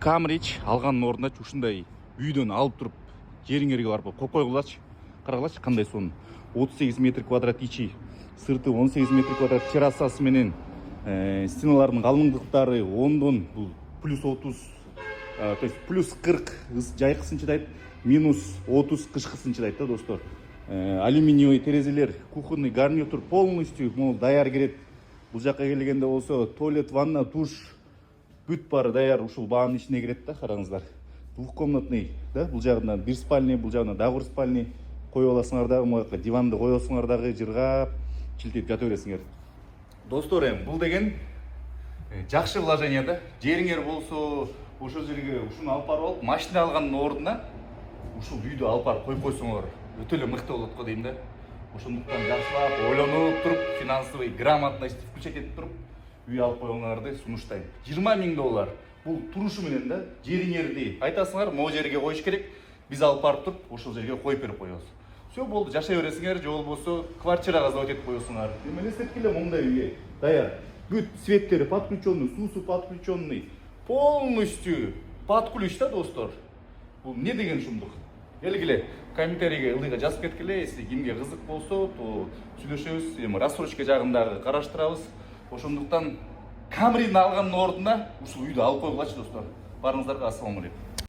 Камрич алганын ордуна ушундай үйдөн алып туруп жериңерге барып коюп койгулачы. Карагылачы кандай сонун. 38 метр квадрат ичи, сырты 18 метр квадрат террасасы менен стеналардын калыңдыктары 10дон бул плюс 30, то есть плюс 40 жайкысын чыдайт, минус 30 кышкысын чыдайт да достор. Алюминиевый терезелер, кухонный гарнитур полностью даяр келет. Бул жакка келгенде болсо туалет, ванна, душ бүт бары даяр ушул баанын ичине кирет да, караңыздар. Двухкомнатный, да, бул жагынан бир спальный, бул жагынан дагы бир спальный коюп аласыңар дагы, муяка диванды коесуңар дагы, жыргап, чилтеп жата бересиңер. Достор, бул деген жакшы вложение да. Жериңер болсо, ошол жерге ушуну алып барып алып, машина алганын ордуна ушул үйдү алып барып коюп койсоңор өтө эле мыкты болот го дейм да. Ошондуктан жакшылап ойлонуп туруп, финансовый грамотность включать этип туруп, үй алып коюңарды сунуштайм. $20.000 бул турушу менен да, жериңерди айтасыңар, могу жерге коюш керек, биз алып барып туруп, ошол жерге коюп берип коебуз. Все болду, жашай бересиңер, же болбосо квартирага сдавать этип коесуңар. Элестеткиле мондай үйгө даяр. Бүт светтери подключенный, суусу подключенный, полностью под ключ да, достор. Бул не деген шумдук? Келгиле, комментарийге ылдыйга жазып кеткиле, если кимге кызык болсо, то сүйлөшөбүз, эми рассрочка жагындагы караштырабыз. Ошондуктан Камрини алганын ордуна ушул үйдү алып койгулачы достор. Барыңыздарга ассаламу алейкум.